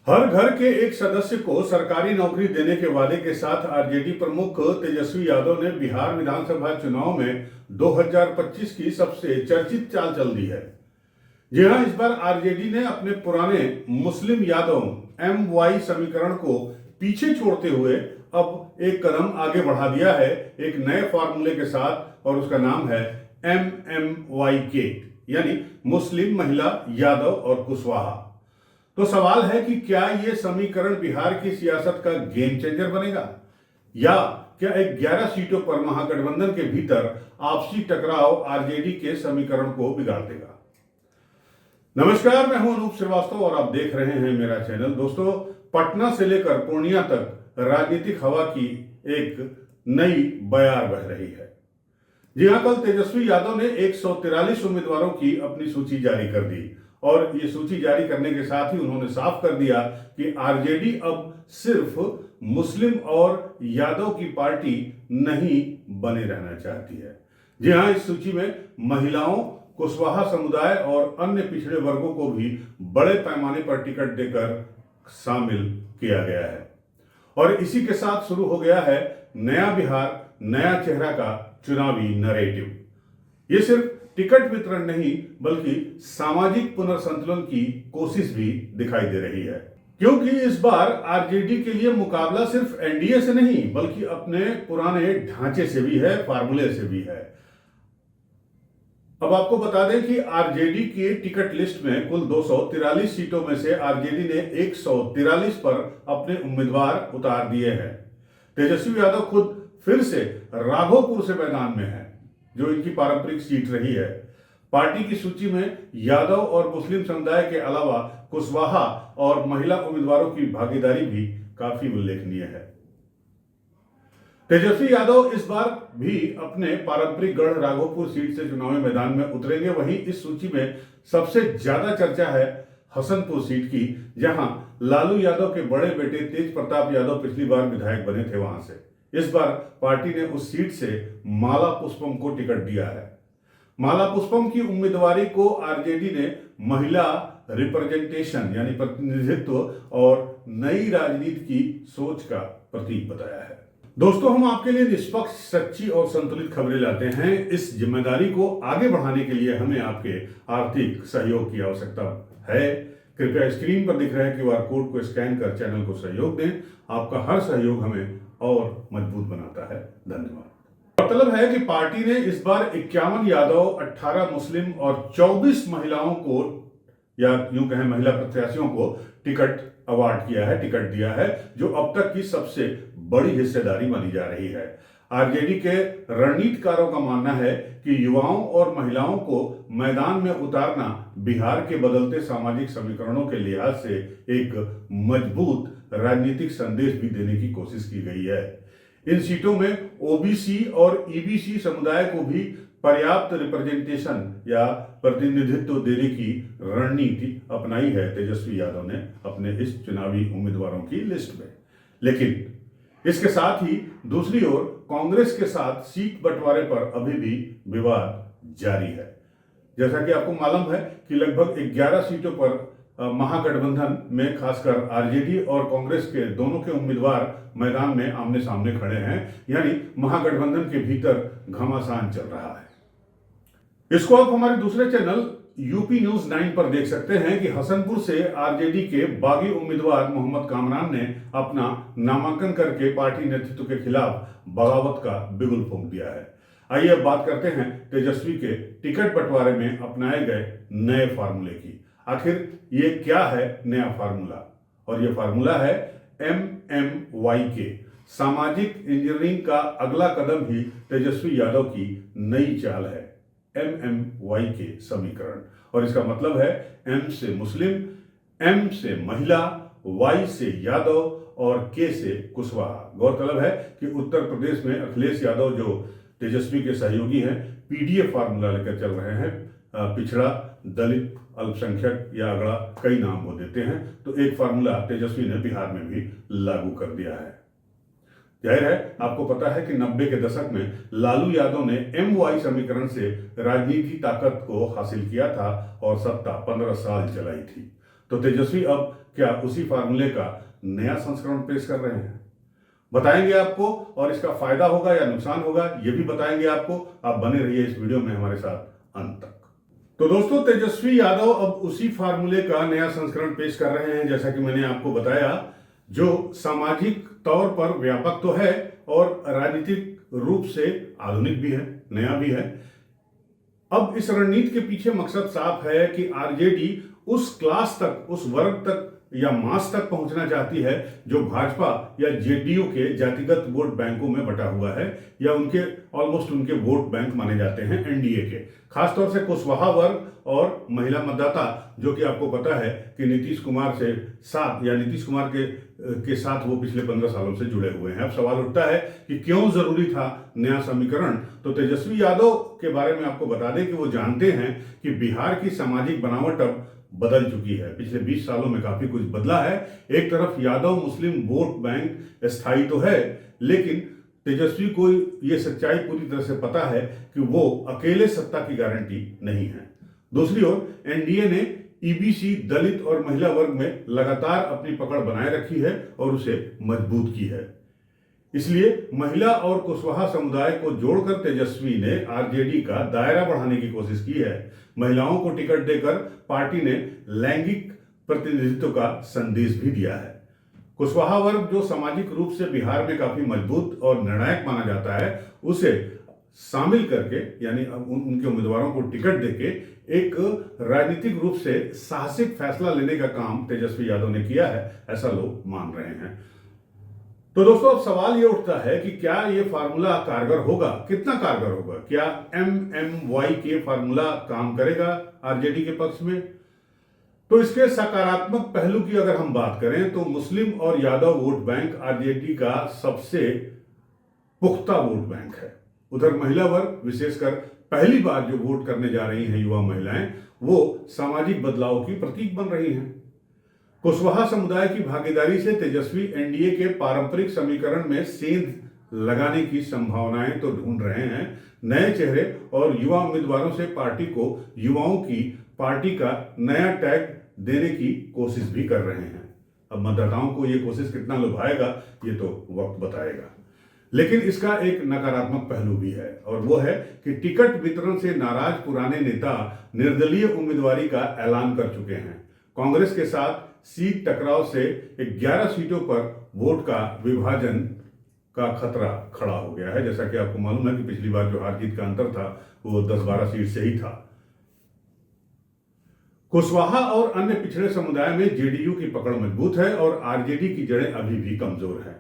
हर घर के एक सदस्य को सरकारी नौकरी देने के वादे के साथ आरजेडी प्रमुख तेजस्वी यादव ने बिहार विधानसभा चुनाव में 2025 की सबसे चर्चित चाल चल दी है। जी हां, इस बार आरजेडी ने अपने पुराने मुस्लिम यादव MY समीकरण को पीछे छोड़ते हुए अब एक कदम आगे बढ़ा दिया है एक नए फॉर्मूले के साथ, और उसका नाम है MMYK, यानी मुस्लिम, महिला, यादव और कुशवाहा। तो सवाल है कि क्या यह समीकरण बिहार की सियासत का गेम चेंजर बनेगा, या क्या 11 सीटों पर महागठबंधन के भीतर आपसी टकराव आरजेडी के समीकरण को बिगाड़ देगा। नमस्कार, मैं हूं अनूप श्रीवास्तव और आप देख रहे हैं मेरा चैनल। दोस्तों, पटना से लेकर पूर्णिया तक राजनीतिक हवा की एक नई बयार बह रही है। जी हां, कल तेजस्वी यादव ने 143 उम्मीदवारों की अपनी सूची जारी कर दी, और ये सूची जारी करने के साथ ही उन्होंने साफ कर दिया कि आरजेडी अब सिर्फ मुस्लिम और यादव की पार्टी नहीं बने रहना चाहती है। जी हां, इस सूची में महिलाओं, कुशवाहा समुदाय और अन्य पिछड़े वर्गों को भी बड़े पैमाने पर टिकट देकर शामिल किया गया है। और इसी के साथ शुरू हो गया है नया बिहार, नया चेहरा का चुनावी नैरेटिव। ये सिर्फ टिकट वितरण नहीं बल्कि सामाजिक पुनर्संतुलन की कोशिश भी दिखाई दे रही है, क्योंकि इस बार आरजेडी के लिए मुकाबला सिर्फ एनडीए से नहीं बल्कि अपने पुराने ढांचे से भी है, फार्मूले से भी है। अब आपको बता दें कि आरजेडी की टिकट लिस्ट में कुल 243 सीटों में से आरजेडी ने 143 पर अपने उम्मीदवार उतार दिए हैं। तेजस्वी यादव खुद फिर से राघोपुर से मैदान में है, जो इनकी पारंपरिक सीट रही है। पार्टी की सूची में यादव और मुस्लिम समुदाय के अलावा कुशवाहा और महिला उम्मीदवारों की भागीदारी भी काफी उल्लेखनीय है। तेजस्वी यादव इस बार भी अपने पारंपरिक गढ़ राघोपुर सीट से चुनावी मैदान में उतरेंगे। वहीं इस सूची में सबसे ज्यादा चर्चा है हसनपुर सीट की, जहां लालू यादव के बड़े बेटे तेज प्रताप यादव पिछली बार विधायक बने थे। वहां से इस बार पार्टी ने उस सीट से माला पुष्पम को टिकट दिया है। माला पुष्पम की उम्मीदवारी को आरजेडी ने महिला रिप्रेजेंटेशन यानी प्रतिनिधित्व और नई राजनीति की सोच का प्रतीक बताया है। दोस्तों, हम आपके लिए निष्पक्ष, सच्ची और संतुलित खबरें लाते हैं। इस जिम्मेदारी को आगे बढ़ाने के लिए हमें आपके आर्थिक सहयोग की आवश्यकता है। कृपया स्क्रीन पर दिख रहे QR कोड को स्कैन कर चैनल को सहयोग दें। आपका हर सहयोग हमें और मजबूत बनाता है। धन्यवाद। मतलब है कि पार्टी ने इस बार 51 यादव, 18 मुस्लिम और 24 महिलाओं को, या यूं कहें महिला प्रत्याशियों को टिकट अवार्ड किया है, टिकट दिया है, जो अब तक की सबसे बड़ी हिस्सेदारी मानी जा रही है। आरजेडी के रणनीतिकारों का मानना है कि युवाओं और महिलाओं को मैदान में उतारना बिहार के बदलते सामाजिक समीकरणों के लिहाज से एक मजबूत राजनीतिक संदेश भी देने की कोशिश की गई है। इन सीटों में ओबीसी और ईबीसी समुदाय को भी पर्याप्त रिप्रेजेंटेशन या प्रतिनिधित्व देने की रणनीति अपनाई है तेजस्वी यादव ने अपने इस चुनावी उम्मीदवारों की लिस्ट में। लेकिन इसके साथ ही दूसरी ओर कांग्रेस के साथ सीट बंटवारे पर अभी भी विवाद जारी है। जैसा कि आपको मालूम है कि लगभग 11 सीटों पर महागठबंधन में खासकर आरजेडी और कांग्रेस के दोनों के उम्मीदवार मैदान में आमने सामने खड़े हैं, यानी महागठबंधन के भीतर घमासान चल रहा है। इसको आप हमारे दूसरे चैनल यूपी न्यूज 9 पर देख सकते हैं कि हसनपुर से आरजेडी के बागी उम्मीदवार मोहम्मद कामरान ने अपना नामांकन करके पार्टी नेतृत्व के खिलाफ बगावत का बिगुल फूंक दिया है। आइए अब बात करते हैं तेजस्वी के टिकट बंटवारे में अपनाए गए नए फार्मूले की। आखिर ये क्या है नया फार्मूला? और ये फार्मूला है MMYK। सामाजिक इंजीनियरिंग का अगला कदम ही तेजस्वी यादव की नई चाल है, MMYK समीकरण। और इसका मतलब है M से मुस्लिम, M से महिला, Y से यादव और K से कुशवाहा। गौरतलब है कि उत्तर प्रदेश में अखिलेश यादव, जो तेजस्वी के सहयोगी हैं, PDF फार्मूला लेकर चल रहे हैं। पिछड़ा, दलित, अल्पसंख्यक या अगड़ा, कई नाम वो देते हैं। तो एक फार्मूला तेजस्वी ने बिहार में भी लागू कर दिया है। जाहिर है, आपको पता है कि 90 के दशक में लालू यादव ने MY समीकरण से राजनीति ताकत को हासिल किया था और सत्ता 15 साल चलाई थी। तो तेजस्वी अब क्या उसी फार्मूले का नया संस्करण पेश कर रहे हैं? बताएंगे आपको, और इसका फायदा होगा या नुकसान होगा ये भी बताएंगे आपको। आप बने रहिए इस वीडियो में हमारे साथ अंत तक। तो दोस्तों, तेजस्वी यादव अब उसी फार्मूले का नया संस्करण पेश कर रहे हैं, जैसा कि मैंने आपको बताया, जो सामाजिक तौर पर व्यापक तो है और राजनीतिक रूप से आधुनिक भी है, नया भी है। अब इस रणनीति के पीछे मकसद साफ है कि आरजेडी उस क्लास तक, उस वर्ग तक या मास तक पहुंचना चाहती है जो भाजपा या जेडीयू के जातिगत वोट बैंकों में बटा हुआ है, या उनके ऑलमोस्ट उनके वोट बैंक माने जाते हैं एनडीए के। खासतौर से कुशवाहा वर्ग और महिला मतदाता, जो कि आपको पता है कि नीतीश कुमार के साथ वो पिछले 15 सालों से जुड़े हुए हैं। अब सवाल उठता है कि क्यों जरूरी था नया समीकरण। तो तेजस्वी यादव के बारे में आपको बता दें कि वो जानते हैं कि बिहार की सामाजिक बनावट अब बदल चुकी है। पिछले 20 सालों में काफी कुछ बदला है। एक तरफ यादव मुस्लिम वोट बैंक स्थायी तो है, लेकिन तेजस्वी को यह सच्चाई पूरी तरह से पता है कि वो अकेले सत्ता की गारंटी नहीं है। दूसरी ओर एनडीए ने ईबीसी, दलित और महिला वर्ग में लगातार अपनी पकड़ बनाए रखी है और उसे मजबूत की है। इसलिए महिला और कुशवाहा समुदाय को जोड़कर तेजस्वी ने आरजेडी का दायरा बढ़ाने की कोशिश की है। महिलाओं को टिकट देकर पार्टी ने लैंगिक प्रतिनिधित्व का संदेश भी दिया है। कुशवाहा वर्ग, जो सामाजिक रूप से बिहार में काफी मजबूत और निर्णायक माना जाता है, उसे शामिल करके, यानी उनके उम्मीदवारों को टिकट देके एक राजनीतिक रूप से साहसिक फैसला लेने का काम तेजस्वी यादव ने किया है, ऐसा लोग मान रहे हैं। तो दोस्तों, अब सवाल ये उठता है कि क्या ये फार्मूला कारगर होगा? कितना कारगर होगा? क्या MMY के फार्मूला काम करेगा आरजेडी के पक्ष में? तो इसके सकारात्मक पहलू की अगर हम बात करें तो मुस्लिम और यादव वोट बैंक आरजेडी का सबसे पुख्ता वोट बैंक है। उधर महिला वर्ग, विशेषकर पहली बार जो वोट करने जा रही हैं युवा महिलाएं, वो सामाजिक बदलाव की प्रतीक बन रही हैं। कुशवाहा समुदाय की भागीदारी से तेजस्वी एनडीए के पारंपरिक समीकरण में सेंध लगाने की संभावनाएं तो ढूंढ रहे हैं। नए चेहरे और युवा उम्मीदवारों से पार्टी को युवाओं की पार्टी का नया टैग देने की कोशिश भी कर रहे हैं। अब मतदाताओं को यह कोशिश कितना लुभाएगा ये तो वक्त बताएगा। लेकिन इसका एक नकारात्मक पहलू भी है, और वो है कि टिकट वितरण से नाराज पुराने नेता निर्दलीय उम्मीदवारी का ऐलान कर चुके हैं। कांग्रेस के साथ सीट टकराव से 11 सीटों पर वोट का विभाजन का खतरा खड़ा हो गया है। जैसा कि आपको मालूम है कि पिछली बार जो हार जीत का अंतर था वो 10-12 सीट से ही था। कुशवाहा और अन्य पिछड़े समुदाय में जेडीयू की पकड़ मजबूत है और आरजेडी की जड़ें अभी भी कमजोर हैं,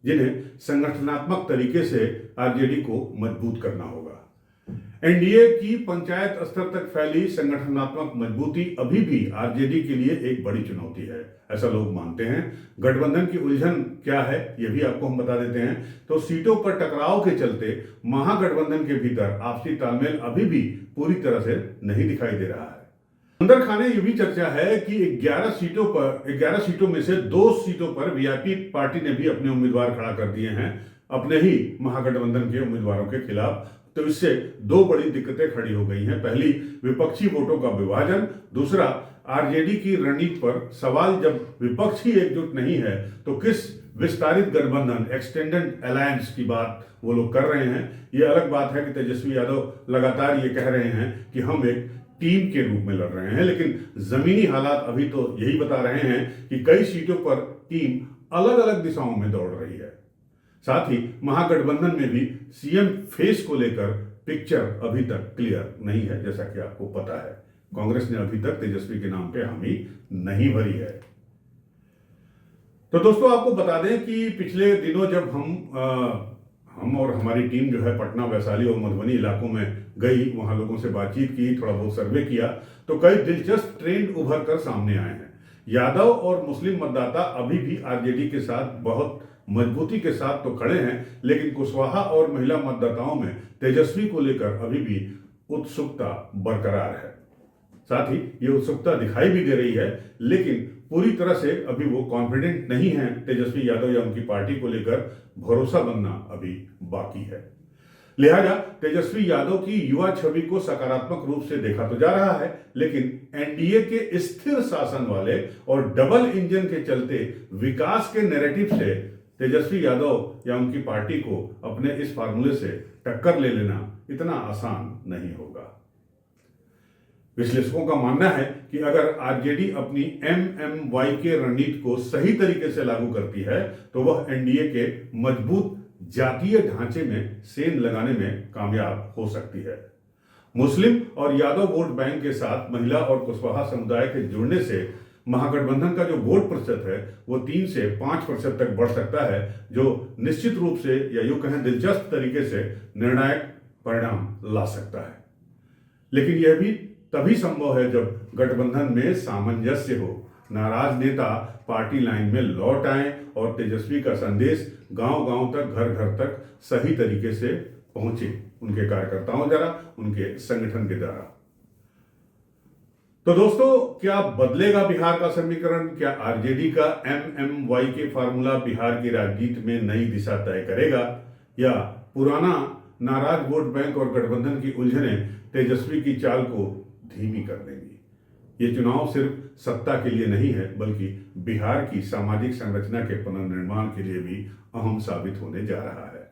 जिन्हें संगठनात्मक तरीके से आरजेडी को मजबूत करना होगा। एनडीए की पंचायत स्तर तक फैली संगठनात्मक मजबूती अभी भी आरजेडी के लिए एक बड़ी चुनौती है, ऐसा लोग मानते हैं। गठबंधन की उलझन क्या है ये भी आपको हम बता देते हैं। तो सीटों पर टकराव के चलते महागठबंधन के भीतर आपसी तालमेल अभी भी पूरी तरह से नहीं दिखाई दे रहा है। अंदर खाने ये भी चर्चा है कि 11 सीटों में से 2 सीटों पर वीआईपी पार्टी ने भी अपने उम्मीदवार खड़ा कर दिए हैं, अपने ही महागठबंधन के उम्मीदवारों के खिलाफ। तो इससे 2 बड़ी दिक्कतें खड़ी हो गई हैं। पहली, विपक्षी वोटों का विभाजन। दूसरा, आरजेडी की रणनीति पर सवाल। जब विपक्ष ही एकजुट नहीं है तो किस विस्तारित गठबंधन, एक्सटेंडेड अलायंस की बात वो लोग कर रहे हैं? ये अलग बात है कि तेजस्वी यादव लगातार ये कह रहे हैं कि हम एक टीम के रूप में लड़ रहे हैं, लेकिन जमीनी हालात अभी तो यही बता रहे हैं कि कई सीटों पर टीम अलग अलग दिशाओं में दौड़ रही है। साथ ही महागठबंधन में भी सीएम फेस को लेकर पिक्चर अभी तक क्लियर नहीं है। जैसा कि आपको पता है, कांग्रेस ने अभी तक तेजस्वी के नाम पे हामी नहीं भरी है। तो दोस्तों, आपको बता दें कि पिछले दिनों जब हम और हमारी टीम जो है पटना, वैशाली और मधुबनी इलाकों में गई, वहां लोगों से बातचीत की, थोड़ा बहुत सर्वे किया, तो कई दिलचस्प ट्रेंड उभर कर सामने आए हैं। यादव और मुस्लिम मतदाता अभी भी आरजेडी के साथ बहुत मजबूती के साथ तो खड़े हैं, लेकिन कुशवाहा और महिला मतदाताओं में तेजस्वी को लेकर अभी भी उत्सुकता बरकरार है। साथ ही ये उत्सुकता दिखाई भी दे रही है, लेकिन पूरी तरह से अभी वो कॉन्फिडेंट नहीं है तेजस्वी यादव या उनकी पार्टी को लेकर। भरोसा बनना अभी बाकी है। लिहाजा तेजस्वी यादव की युवा छवि को सकारात्मक रूप से देखा तो जा रहा है, लेकिन एनडीए के स्थिर शासन वाले और डबल इंजन के चलते विकास के नैरेटिव से तेजस्वी यादव या उनकी पार्टी को अपने इस फार्मूले से टक्कर ले लेना इतना आसान नहीं होगा। विश्लेषकों का मानना है कि अगर आरजेडी अपनी एमएमवाई के रणनीति को सही तरीके से लागू करती है तो वह एनडीए के मजबूत जातीय ढांचे में सेंध लगाने में कामयाब हो सकती है। मुस्लिम और यादव वोट बैंक के साथ महिला और कुशवाहा समुदाय के जुड़ने से महागठबंधन का जो वोट प्रतिशत है वो 3 से 5% तक बढ़ सकता है, जो निश्चित रूप से या यूं कहें दिलचस्प तरीके से निर्णायक परिणाम ला सकता है। लेकिन यह भी तभी संभव है जब गठबंधन में सामंजस्य हो, नाराज नेता पार्टी लाइन में लौट आए और तेजस्वी का संदेश गांव-गांव तक, घर-घर तक सही तरीके से पहुंचे उनके कार्यकर्ताओं द्वारा, उनके संगठन के द्वारा। तो दोस्तों, क्या बदलेगा बिहार का समीकरण? क्या आरजेडी का एमएमवाई के फार्मूला बिहार की राजनीति में नई दिशा तय करेगा, या पुराना नाराज वोट बैंक और गठबंधन की उलझने तेजस्वी की चाल को धीमी कर देंगी? ये चुनाव सिर्फ सत्ता के लिए नहीं है, बल्कि बिहार की सामाजिक संरचना के पुनर्निर्माण के लिए भी अहम साबित होने जा रहा है।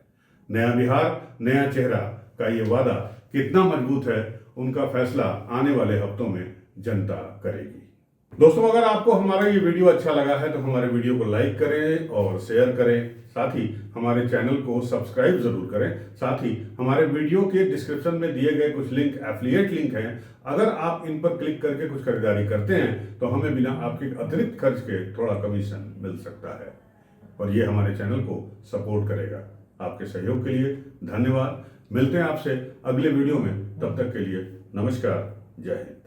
नया बिहार, नया चेहरा का ये वादा कितना मजबूत है, उनका फैसला आने वाले हफ्तों में जनता करेगी। दोस्तों, अगर आपको हमारा ये वीडियो अच्छा लगा है तो हमारे वीडियो को लाइक करें और शेयर करें, साथ ही हमारे चैनल को सब्सक्राइब जरूर करें। साथ ही हमारे वीडियो के डिस्क्रिप्शन में दिए गए कुछ लिंक एफिलिएट लिंक हैं, अगर आप इन पर क्लिक करके कुछ खरीदारी करते हैं तो हमें बिना आपके अतिरिक्त खर्च के थोड़ा कमीशन मिल सकता है और ये हमारे चैनल को सपोर्ट करेगा। आपके सहयोग के लिए धन्यवाद। मिलते हैं आपसे अगले वीडियो में, तब तक के लिए नमस्कार, जय हिंद।